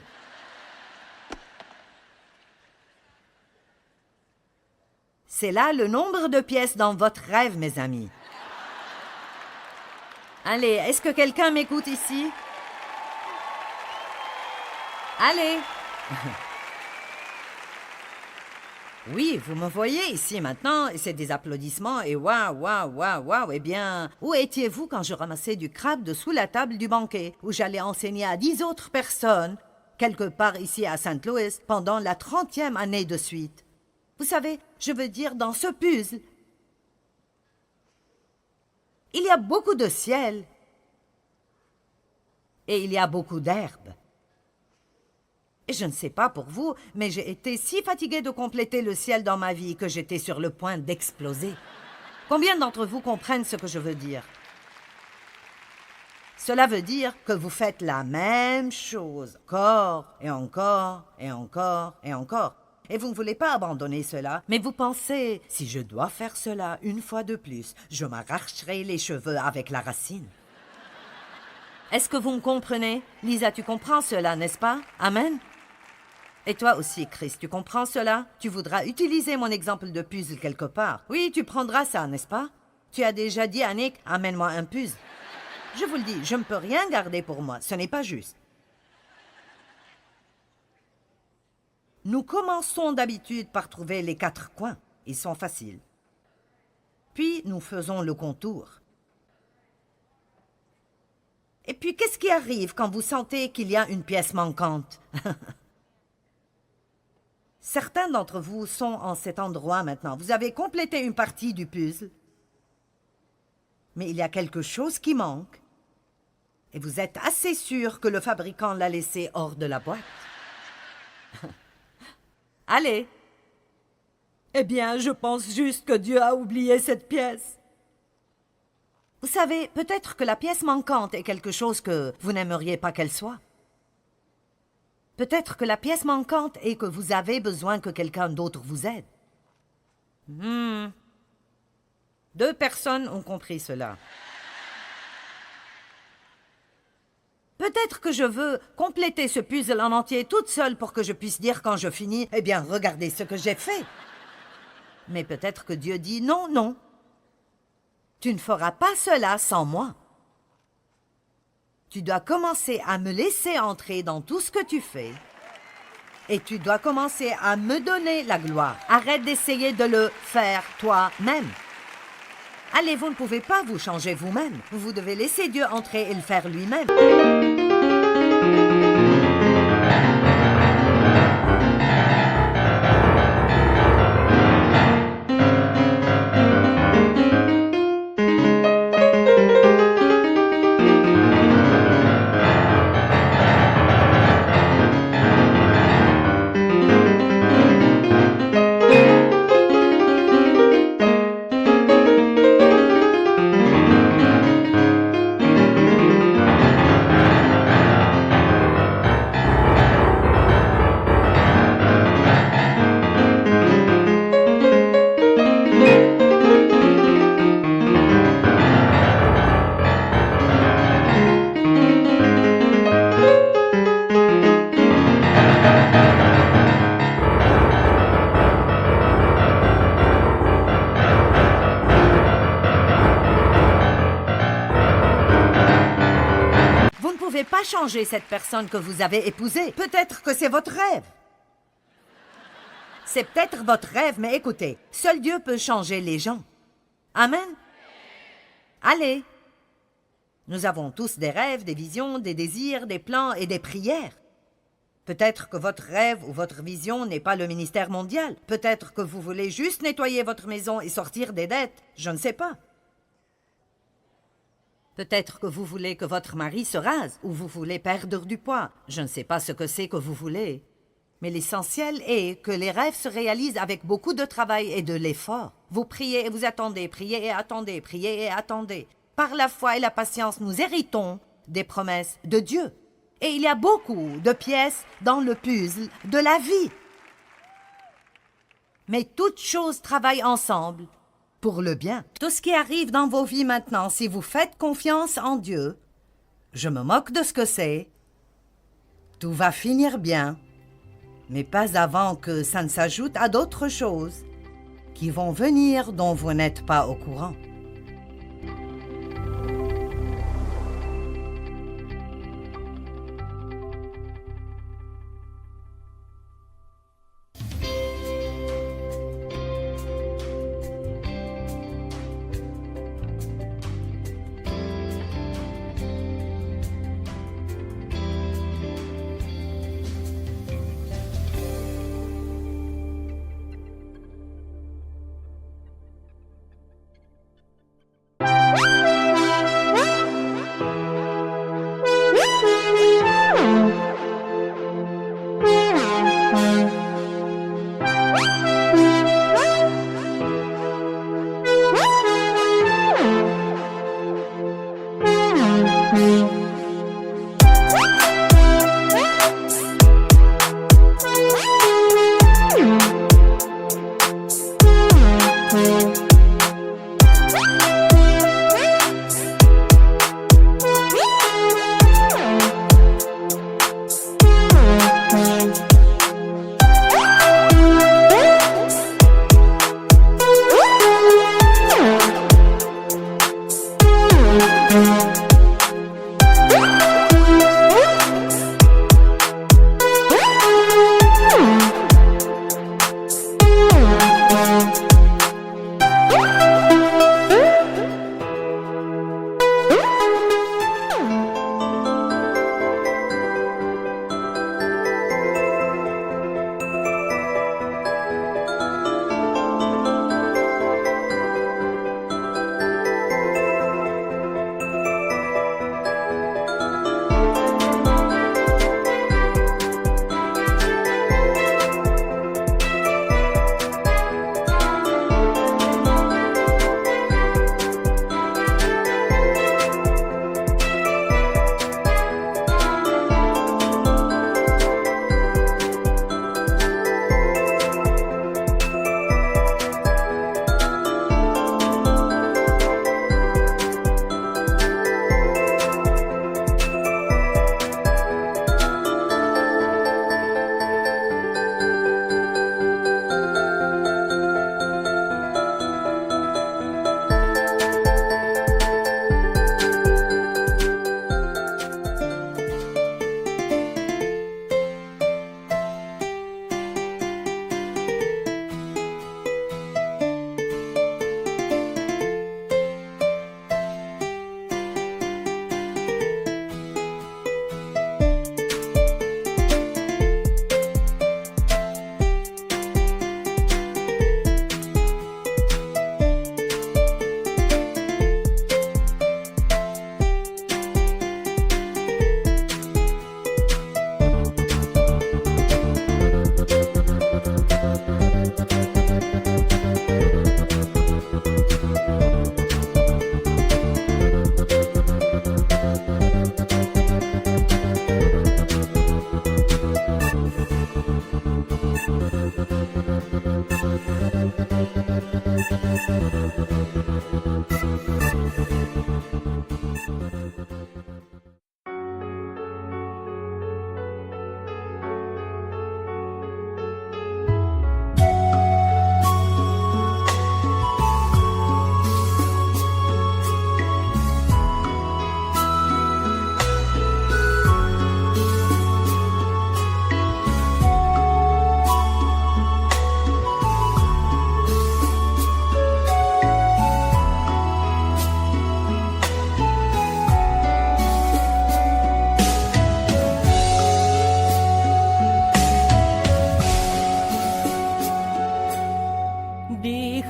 C'est là le nombre de pièces dans votre rêve, mes amis. Allez, est-ce que quelqu'un m'écoute ici? Allez! Oui, vous me voyez ici maintenant, et c'est des applaudissements, et waouh, waouh, waouh, waouh. Eh bien, où étiez-vous quand je ramassais du crabe dessous la table du banquet, où j'allais enseigner à 10 autres personnes, quelque part ici à Saint Louis, pendant la 30e année de suite? Vous savez, je veux dire, dans ce puzzle, il y a beaucoup de ciel, et il y a beaucoup d'herbe. Et je ne sais pas pour vous, mais j'ai été si fatiguée de compléter le ciel dans ma vie que j'étais sur le point d'exploser. Combien d'entre vous comprennent ce que je veux dire? Cela veut dire que vous faites la même chose, encore et encore et encore et encore. Et vous ne voulez pas abandonner cela, mais vous pensez, si je dois faire cela une fois de plus, je m'arracherai les cheveux avec la racine. Est-ce que vous me comprenez? Lisa, tu comprends cela, n'est-ce pas? Amen? Et toi aussi, Chris, tu comprends cela? Tu voudras utiliser mon exemple de puzzle quelque part. Oui, tu prendras ça, n'est-ce pas? Tu as déjà dit à Nick, amène-moi un puzzle. Je vous le dis, je ne peux rien garder pour moi, ce n'est pas juste. Nous commençons d'habitude par trouver les 4 coins. Ils sont faciles. Puis, nous faisons le contour. Et puis, qu'est-ce qui arrive quand vous sentez qu'il y a une pièce manquante? Certains d'entre vous sont en cet endroit maintenant. Vous avez complété une partie du puzzle, mais il y a quelque chose qui manque, et vous êtes assez sûr que le fabricant l'a laissé hors de la boîte. Allez! Eh bien, je pense juste que Dieu a oublié cette pièce. Vous savez, peut-être que la pièce manquante est quelque chose que vous n'aimeriez pas qu'elle soit. Peut-être que la pièce manquante est que vous avez besoin que quelqu'un d'autre vous aide. 2 personnes ont compris cela. Peut-être que je veux compléter ce puzzle en entier toute seule pour que je puisse dire quand je finis, eh bien, regardez ce que j'ai fait. Mais peut-être que Dieu dit, non, non. Tu ne feras pas cela sans moi. Tu dois commencer à me laisser entrer dans tout ce que tu fais. Et tu dois commencer à me donner la gloire. Arrête d'essayer de le faire toi-même. Allez, vous ne pouvez pas vous changer vous-même. Vous devez laisser Dieu entrer et le faire lui-même. Vous ne pouvez pas changer cette personne que vous avez épousée. Peut-être que c'est votre rêve. C'est peut-être votre rêve, mais écoutez, seul Dieu peut changer les gens. Amen. Allez. Nous avons tous des rêves, des visions, des désirs, des plans et des prières. Peut-être que votre rêve ou votre vision n'est pas le ministère mondial. Peut-être que vous voulez juste nettoyer votre maison et sortir des dettes. Je ne sais pas. Peut-être que vous voulez que votre mari se rase ou vous voulez perdre du poids. Je ne sais pas ce que c'est que vous voulez. Mais l'essentiel est que les rêves se réalisent avec beaucoup de travail et de l'effort. Vous priez et vous attendez, priez et attendez, priez et attendez. Par la foi et la patience, nous héritons des promesses de Dieu. Et il y a beaucoup de pièces dans le puzzle de la vie. Mais toutes choses travaillent ensemble pour le bien. Tout ce qui arrive dans vos vies maintenant, si vous faites confiance en Dieu, je me moque de ce que c'est, tout va finir bien, mais pas avant que ça ne s'ajoute à d'autres choses qui vont venir dont vous n'êtes pas au courant.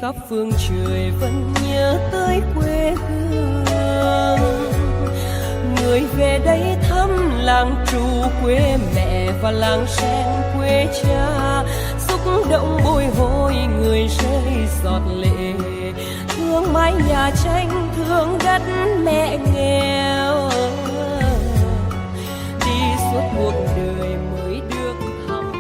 khắp phương trời vẫn nhớ tới quê hương. Người về đây thăm làng trù quê mẹ và làng sen quê cha, xúc động bồi hồi người rơi giọt lệ, thương mái nhà tranh thương đất mẹ nghèo, đi suốt cuộc đời mới được thăm.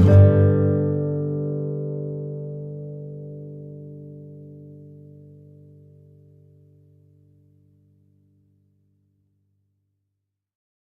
Thank